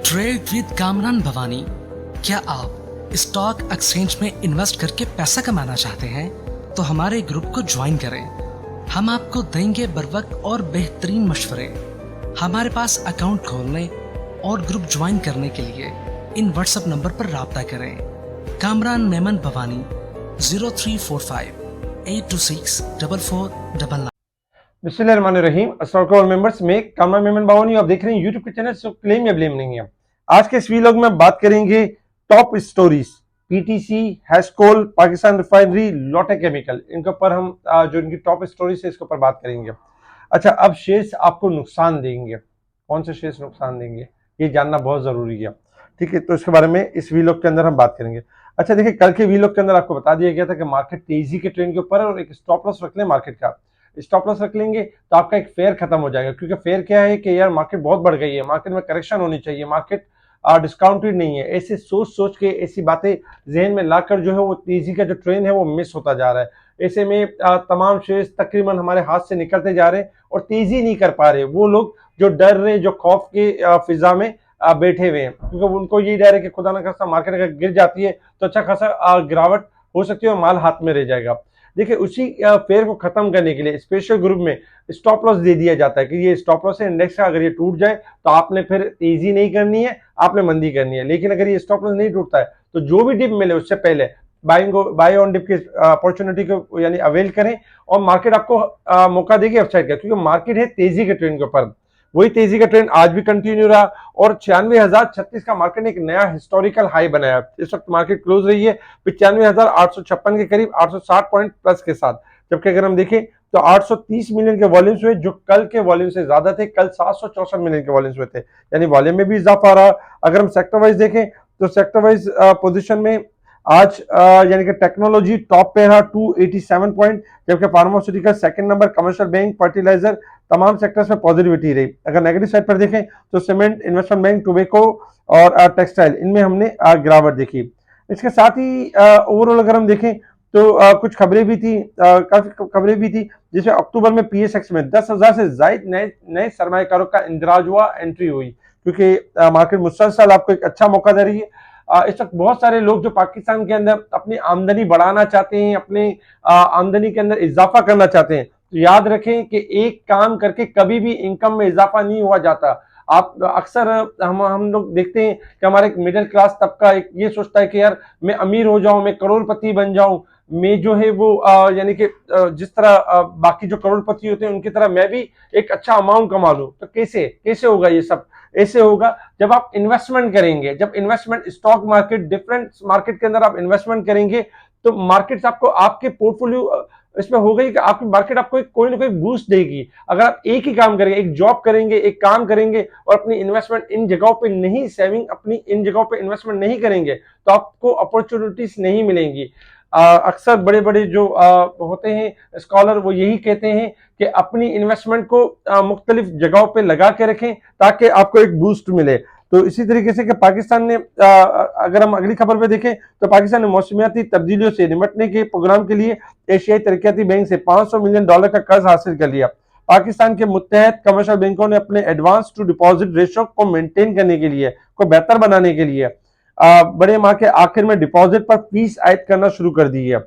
Trade with Kamran Bhavani. क्या आप stock exchange में इन्वेस्ट करके पैसा कमाना चाहते हैं तो हमारे ग्रुप को ज्वाइन करें। हम आपको देंगे बर वक्त और बेहतरीन मशवरे। हमारे पास अकाउंट खोलने और ग्रुप ज्वाइन करने के लिए इन व्हाट्सएप नंबर पर राब्ता करें। कामरान मेमन भवानी 0345-826-4499। बिस्मिल्लाहिर्रहमानिर्रहीम। अस्सलाम वालेकुम मेंबर्स, मैं कामरान मेमन भवानी, आप देख रहे हैं यूट्यूब के चैनल सो क्लेम या ब्लेम नहीं है। आज के इस वीलॉग में बात करेंगे top stories PTC, Hascol, Pakistan refinery, लोटे केमिकल, इनके ऊपर हम जो इनकी टॉप स्टोरीज है इसके ऊपर बात करेंगे। अच्छा, अब शेयर्स आपको नुकसान देंगे, कौन से शेयर्स नुकसान देंगे ये जानना बहुत जरूरी है। ठीक है, तो इसके बारे में इस वीलॉग के अंदर हम बात करेंगे। अच्छा देखिए, कल के वीलॉग के अंदर आपको बता दिया गया था कि मार्केट तेजी के ट्रेंड के ऊपर है और एक स्टॉप लॉस रख लें मार्केट का। स्टॉप लॉस रख लेंगे तो आपका एक फेयर खत्म हो जाएगा, क्योंकि फेयर क्या है कि यार मार्केट बहुत बढ़ गई है, मार्केट में करेक्शन होनी चाहिए, मार्केट डिस्काउंटेड नहीं है। ऐसे सोच सोच के ऐसी बातें जहन में लाकर जो है वो तेजी का जो ट्रेंड है वो मिस होता जा रहा है। ऐसे में तमाम शेयर्स तकरीबन हमारे हाथ से निकलते जा रहे हैं और तेजी नहीं कर पा रहे वो लोग जो डर रहे, जो खौफ के फिजा में बैठे हुए हैं, क्योंकि उनको यही डर है कि खुदा ना खास्ता मार्केट अगर गिर जाती है तो अच्छा खासा गिरावट हो सकती है और माल हाथ में रह जाएगा। देखिए, उसी फेयर को खत्म करने के लिए स्पेशल ग्रुप में स्टॉप लॉस दे दिया जाता है कि ये स्टॉप लॉस है इंडेक्स का, अगर ये टूट जाए तो आपने फिर तेजी नहीं करनी है, आपने मंदी करनी है। लेकिन अगर ये स्टॉप लॉस नहीं टूटता है तो जो भी डिप मिले उससे पहले बाय ऑन डिप की अपॉर्चुनिटी को यानी अवेल करें और मार्केट आपको मौका देगी अपसाइड का, क्योंकि मार्केट है तेजी के ट्रेंड के ऊपर। वही तेजी का ट्रेंड आज भी कंटिन्यू रहा और 96,036 का मार्केट ने एक नया हिस्टोरिकल हाई बनाया। इस वक्त मार्केट क्लोज रही है 95,856 के करीब 860 पॉइंट प्लस के साथ, जबकि अगर हम देखें तो 830 मिलियन के वॉल्यूम्स हुए जो कल के वॉल्यूम से ज्यादा थे। कल 764 मिलियन के वॉल्यूम्स हुए थे, यानी वॉल्यूम में भी इजाफा रहा। अगर हम सेक्टर वाइज देखें तो सेक्टर वाइज पोजीशन में आज यानी कि टेक्नोलॉजी टॉप पे रहा 287 पॉइंट, जबकि pharmaceutical second number, commercial bank, fertilizer, तमाम सेक्टर्स में पॉजिटिविटी रही। अगर नेगेटिव साइड पर देखें तो सीमेंट, इन्वेस्टमेंट बैंक, टोबैको और टेक्सटाइल, इनमें हमने गिरावट देखी। इसके साथ ही ओवरऑल अगर हम देखें तो कुछ खबरें भी थी, काफी खबरें भी थी, जिसमें अक्टूबर में पीएसएक्स में 10,000 से ज्यादा नए सरमायाकारों का इंदराज हुआ, एंट्री हुई, क्योंकि मार्केट मुसलसल आपको एक अच्छा मौका दे रही है। इस वक्त बहुत सारे लोग जो पाकिस्तान के अंदर अपनी आमदनी बढ़ाना चाहते हैं, अपने आमदनी के अंदर इजाफा करना चाहते हैं, तो याद रखें कि एक काम करके कभी भी इनकम में इजाफा नहीं हुआ जाता। आप अक्सर हम लोग देखते हैं कि हमारे मिडिल क्लास तबका एक ये सोचता है कि यार मैं अमीर हो जाऊं, मैं करोड़पति बन जाऊं, मैं जो है वो यानी कि जिस तरह बाकी जो करोड़पति होते हैं उनकी तरह मैं भी एक अच्छा अमाउंट कमा लूं। तो कैसे कैसे होगा ये सब? ऐसे होगा जब आप इन्वेस्टमेंट करेंगे, जब investment stock market, different market के अंदर आप इन्वेस्टमेंट करेंगे तो मार्केट आपको आपके पोर्टफोलियो इसमें होगा ही कि आपकी मार्केट आपको कोई ना कोई बूस्ट देगी। अगर आप एक ही काम करेंगे, एक जॉब करेंगे, एक काम करेंगे और अपनी इन्वेस्टमेंट इन जगहों पे नहीं, सेविंग अपनी इन जगहों पे इन्वेस्टमेंट नहीं करेंगे तो आपको अपॉर्चुनिटीज नहीं मिलेंगी। अक्सर बड़े बड़े जो होते हैं स्कॉलर वो यही कहते हैं कि अपनी इन्वेस्टमेंट को मुख्तलिफ जगहों पे लगा के रखें ताकि आपको एक बूस्ट मिले। तो इसी तरीके से कि पाकिस्तान ने अगर हम अगली खबर पे देखें तो पाकिस्तान ने मौसमियाती तब्दीलियों से निपटने के प्रोग्राम के लिए एशियाई तरक्याती बैंक से $500 मिलियन का कर्ज हासिल कर लिया। पाकिस्तान के मुत्तहद कमर्शियल बैंकों ने अपने एडवांस टू डिपॉजिट रेशो को मेंटेन करने के लिए, को बेहतर बनाने के लिए बड़े माह के आखिर में डिपॉजिट पर फीस आयद करना शुरू कर दी है।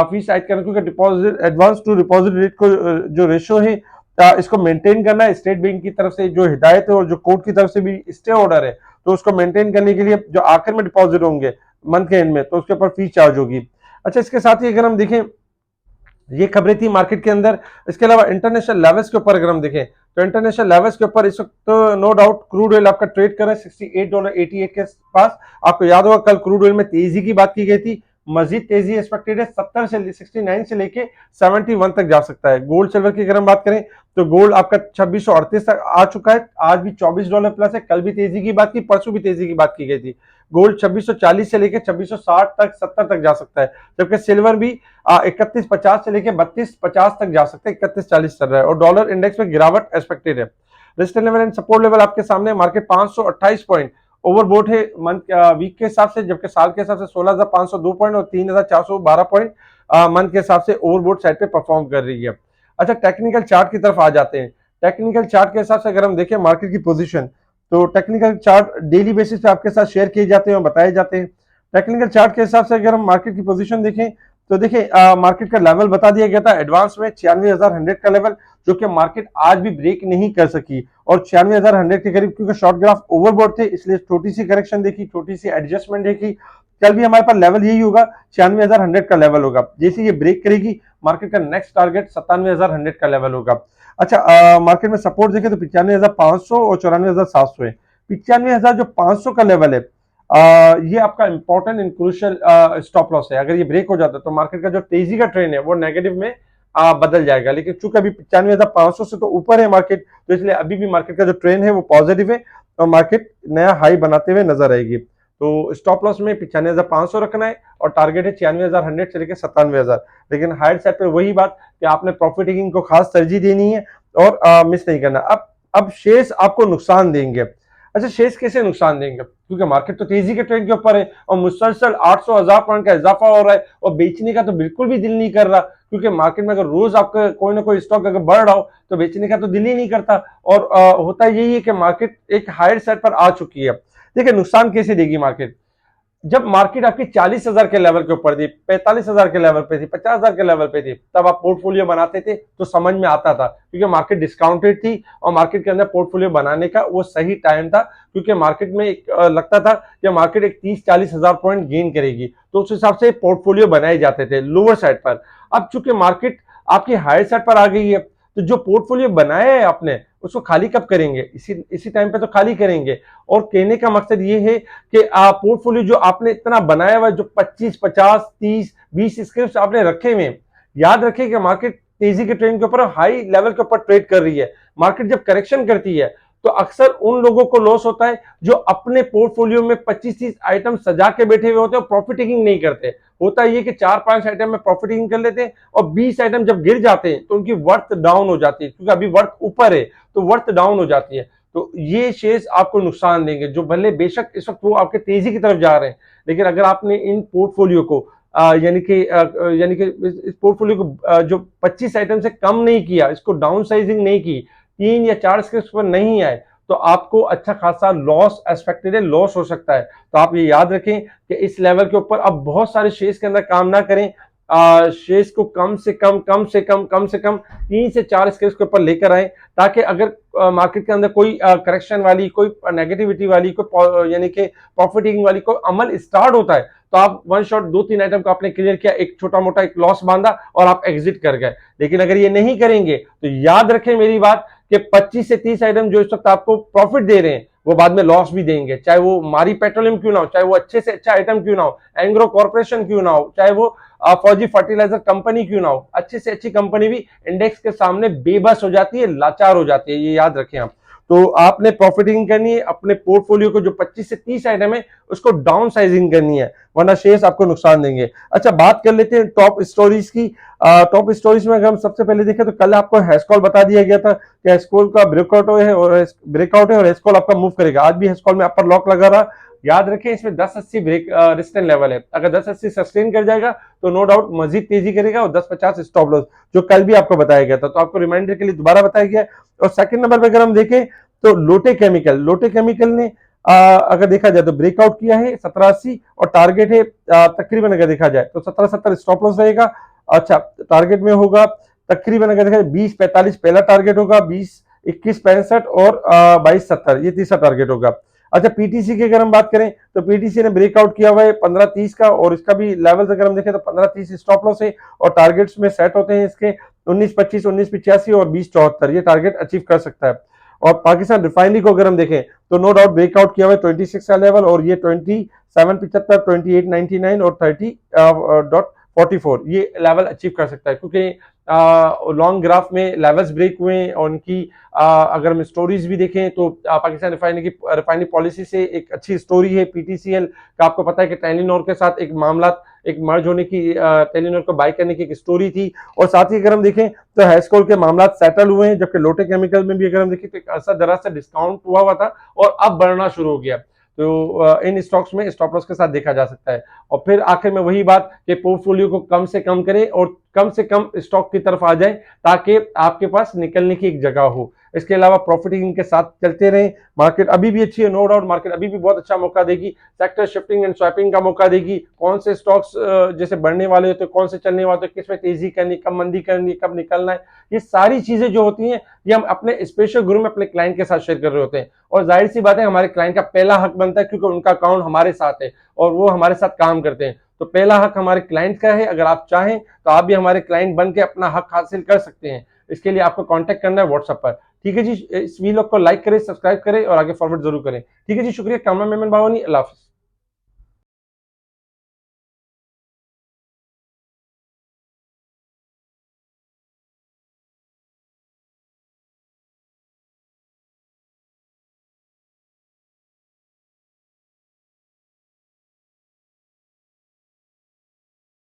फीस आयद करना, क्योंकि deposit advance to deposit rate को जो रेशो है इसको मेंटेन करना है। स्टेट बैंक की तरफ से जो हिदायत है और जो कोर्ट की तरफ से भी स्टे ऑर्डर है, तो उसको मेंटेन करने के लिए जो आखिर में डिपॉजिट होंगे मंथ के एंड में तो उसके ऊपर फीस चार्ज होगी। अच्छा, इसके साथ ही अगर हम देखें, ये खबरें थी मार्केट के अंदर। इसके अलावा इंटरनेशनल लेवल्स के ऊपर अगर हम देखें तो इंटरनेशनल लेवल्स के ऊपर इस वक्त तो नो डाउट क्रूड ऑयल आपका ट्रेड कर रहा है $68.88 के पास। आपको याद होगा कल क्रूड ऑयल में तेजी की बात की गई थी, मजीद तेजी एक्सपेक्टेड है, 70 से 69 से लेके 71 तक जा सकता है। गोल्ड सिल्वर की अगर हम बात करें तो गोल्ड आपका 2638 तक आ चुका है, आज भी $24 प्लस है। कल भी तेजी की बात की, परसों भी तेजी की बात की गई थी। गोल्ड 2640 से लेके 2660 तक, 70 तक जा सकता है, जबकि सिल्वर भी 3150 से लेके 3250 तक जा सकता है, 3140 चल रहा है और डॉलर इंडेक्स में गिरावट एक्सपेक्टेड है। Resistance level and support level आपके सामने, मार्केट 528 पॉइंट ओवरबोट है मंथ वीक के हिसाब से, जबकि साल के हिसाब से 16,502 पॉइंट और 3,412 पॉइंट मंथ के हिसाब से ओवरबोट साइड पे परफॉर्म कर रही है। अच्छा, टेक्निकल चार्ट की तरफ आ जाते हैं। टेक्निकल चार्ट के हिसाब से अगर हम देखें मार्केट की पोजीशन तो टेक्निकल चार्ट डेली बेसिस पे आपके साथ शेयर किए जाते हैं और बताए जाते हैं। टेक्निकल चार्ट के हिसाब से अगर हम मार्केट की पोजीशन देखें तो देखिए मार्केट का लेवल बता दिया गया था एडवांस में 96,100 का लेवल, जो कि मार्केट आज भी ब्रेक नहीं कर सकी और 96,100 के करीब, क्योंकि शॉर्ट ग्राफ ओवरबॉट थे इसलिए छोटी सी करेक्शन देखी, छोटी सी एडजस्टमेंट देखी। कल भी हमारे पास लेवल यही होगा, 96,100 का लेवल होगा। जैसे ये ब्रेक करेगी मार्केट का नेक्स्ट टारगेट 97,100 का लेवल होगा। अच्छा, मार्केट में सपोर्ट देखें तो 95,500 और 94,700 है। 95,000 जो 500 का लेवल है, ये आपका important and crucial stop loss है। अगर ये ब्रेक हो जाता है तो मार्केट का जो तेजी का ट्रेंड है वो नेगेटिव में बदल जाएगा, लेकिन चूंकि अभी 95,500 से तो ऊपर है मार्केट, तो इसलिए अभी भी मार्केट का जो ट्रेंड है वो पॉजिटिव है और मार्केट नया हाई बनाते हुए नजर आएगी। तो स्टॉप लॉस में 95,500 रखना है और टारगेट है 96,100 से लेकर 97,000। लेकिन हायर साइड पे वही बात कि आपने प्रॉफिट टेकिंग को खास तरजीह देनी है और मिस नहीं करना। अब शेयर्स आपको नुकसान देंगे। अच्छा, शेयर्स कैसे नुकसान देंगे? क्योंकि मार्केट तो तेजी के ट्रेंड के ऊपर है और मुसलसल 800,000 पॉइंट का इजाफा हो रहा है और बेचने का तो बिल्कुल भी दिल नहीं कर रहा, क्योंकि मार्केट में अगर रोज आपका कोई ना कोई स्टॉक अगर बढ़ रहा हो तो बेचने का तो दिल ही नहीं करता। और होता यही है कि मार्केट एक हायर साइड पर आ चुकी है। देखिए नुकसान कैसे देगी मार्केट। जब मार्केट आपकी 40,000 के लेवल के ऊपर थी, 45,000 के लेवल पे थी, 50,000 के लेवल पे थी, तब आप पोर्टफोलियो बनाते थे तो समझ में आता था, क्योंकि मार्केट डिस्काउंटेड थी और मार्केट के अंदर पोर्टफोलियो बनाने का वो सही टाइम था, क्योंकि मार्केट में लगता था कि मार्केट एक 30-40,000 पॉइंट गेन करेगी, तो उस हिसाब से पोर्टफोलियो बनाए जाते थे लोअर साइड पर। अब चूंकि मार्केट आपकी हायर साइड पर आ गई है, तो जो पोर्टफोलियो बनाया है आपने उसको खाली कब करेंगे? इसी टाइम पे तो खाली करेंगे। और कहने का मकसद ये है कि पोर्टफोलियो जो आपने इतना बनाया हुआ है, जो 25, 50, 30, 20 स्क्रिप्ट आपने रखे हुए, याद रखिए कि मार्केट तेजी के ट्रेंड के ऊपर हाई लेवल के ऊपर ट्रेड कर रही है। मार्केट जब करेक्शन करती है तो अक्सर उन लोगों को लॉस होता है जो अपने पोर्टफोलियो में 25-30 आइटम सजा के बैठे हुए होते हैं और प्रॉफिट टेकिंग नहीं करते। होता ये कि 4-5 आइटम में प्रॉफिट टेकिंग कर लेते हैं और 20 आइटम जब गिर जाते हैं तो उनकी वर्थ डाउन हो जाती है, क्योंकि अभी वर्थ ऊपर है तो वर्थ डाउन हो जाती है। तो ये शेयर्स आपको नुकसान देंगे, जो भले बेशक इस वक्त वो आपके तेजी की तरफ जा रहे हैं, लेकिन अगर आपने इन पोर्टफोलियो को यानी कि इस पोर्टफोलियो को जो 25 आइटम से कम नहीं किया, इसको डाउन साइजिंग नहीं की, 3 या 4 स्क्रिप्ट पर नहीं आए, तो आपको अच्छा खासा लॉस एक्सपेक्टेड है, लॉस हो सकता है। तो आप ये याद रखें कि इस लेवल के ऊपर अब बहुत सारे शेयर्स के अंदर काम ना करें। शेयर्स को कम से कम 3 से 4 स्क्रिप्ट के ऊपर लेकर आए, ताकि अगर मार्केट के अंदर कोई करेक्शन वाली, कोई नेगेटिविटी वाली, कोई यानी कि प्रॉफिट टेकिंग वाली कोई अमल स्टार्ट होता है तो आप वन शॉट 2-3 आइटम को आपने क्लियर किया, एक छोटा मोटा एक लॉस बांधा और आप एग्जिट कर गए। लेकिन अगर ये नहीं करेंगे तो याद रखें मेरी बात कि 25 से 30 आइटम जो इस वक्त आपको प्रॉफिट दे रहे हैं वो बाद में लॉस भी देंगे, चाहे वो मारी पेट्रोलियम क्यों ना हो, चाहे वो अच्छे से अच्छा आइटम क्यों ना हो, एंग्रो कॉर्पोरेशन क्यों ना हो, चाहे वो फौजी फर्टिलाइजर कंपनी क्यों ना हो, अच्छी से अच्छी कंपनी भी इंडेक्स के सामने बेबस हो जाती है, लाचार हो जाती है, ये याद रखें आप। तो आपने प्रॉफिटिंग करनी है, अपने पोर्टफोलियो को जो 25 से 30 आइटम है उसको डाउन साइजिंग करनी है, वरना शेयर्स आपको नुकसान देंगे। अच्छा, बात कर लेते हैं टॉप स्टोरीज की। टॉप स्टोरीज में अगर हम सबसे पहले देखें तो कल आपको हेस्कॉल बता दिया गया था कि हेस्कॉल का ब्रेकआउट है और हेस्कॉल आपका मूव करेगा। आज भी हेस्कॉल में अपर लॉक लगा रहा। याद रखें इसमें 1080 ब्रेक रेजिस्टेंस लेवल है, अगर 1080 सस्टेन कर जाएगा तो नो डाउट मजीद तेजी करेगा और 1050 स्टॉप लॉस, जो कल भी आपको बताया गया था, तो आपको रिमाइंडर के लिए दोबारा बताया गया। और सेकंड नंबर पे अगर हम देखें तो लोटे केमिकल ने अगर देखा जाए तो ब्रेकआउट किया है 1780 और टारगेट है तकरीबन अगर देखा जाए तो 1770 स्टॉप लॉस रहेगा। अच्छा, टारगेट में होगा तकरीबन अगर देखा जाए 2045 पहला टारगेट होगा, 202165 और 2270 ये तीसरा टारगेट होगा। अच्छा, पीटीसी की अगर हम बात करें तो पीटीसी ने ब्रेकआउट किया हुआ है 1530 का और इसका भी लेवल्स अगर हम देखें तो 1530 स्टॉप लॉस है और टारगेट्स में सेट होते हैं इसके 1925, 1985 और 2074, ये टारगेट अचीव कर सकता है। और पाकिस्तान रिफाइनरी को अगर हम देखें तो नो डाउट ब्रेकआउट किया हुआ है 26 का लेवल और ये 2775, 2899 और 30.44 ये लेवल अचीव कर सकता है, क्योंकि लॉन्ग ग्राफ में लेवल्स ब्रेक हुए हैं और उनकी अगर हम स्टोरीज भी देखें तो पाकिस्तान रिफाइनरी पॉलिसी से एक अच्छी स्टोरी है। पीटीसीएल का आपको पता है कि टेलीनॉर के साथ एक मामला, एक मर्ज होने की, टेलीनॉर को बाय करने की एक स्टोरी थी। और साथ ही अगर हम देखें तो हेस्कॉल के मामला सेटल हुए हैं, जबकि लोटे केमिकल में भी अगर हम देखें तो एक अरसा दराज से डिस्काउंट हुआ था और अब बढ़ना शुरू हो गया। तो इन स्टॉक्स में स्टॉप लॉस के साथ देखा जा सकता है। और फिर आखिर में वही बात कि पोर्टफोलियो को कम से कम करें और कम से कम स्टॉक की तरफ आ जाए ताकि आपके पास निकलने की एक जगह हो। इसके अलावा प्रॉफिटिंग के साथ चलते रहें। मार्केट अभी भी अच्छी है, नो डाउट मार्केट अभी भी बहुत अच्छा मौका देगी, सेक्टर शिफ्टिंग एंड स्वैपिंग का मौका देगी। कौन से स्टॉक्स जैसे बढ़ने वाले होते हैं, कौन से चलने वाले होते हैं, किस में तेजी करनी, कब मंदी करनी, कब निकलना है, ये सारी चीजें जो होती हैं ये हम अपने स्पेशल ग्रुप में अपने क्लाइंट के साथ शेयर कर रहे होते हैं। और जाहिर सी बात है हमारे क्लाइंट का पहला हक बनता है, क्योंकि उनका अकाउंट हमारे साथ है और वो हमारे साथ काम करते हैं। तो पहला हक हमारे क्लाइंट का है। अगर आप चाहें तो आप भी हमारे क्लाइंट बन के अपना हक हासिल कर सकते हैं। इसके लिए आपको कांटेक्ट करना है व्हाट्सएप पर। ठीक है जी, इस वीडियो को लाइक करें, सब्सक्राइब करें और आगे फॉरवर्ड जरूर करें। ठीक है जी, शुक्रिया। कैमरा मैन बावनी, अल्लाह हाफिज़।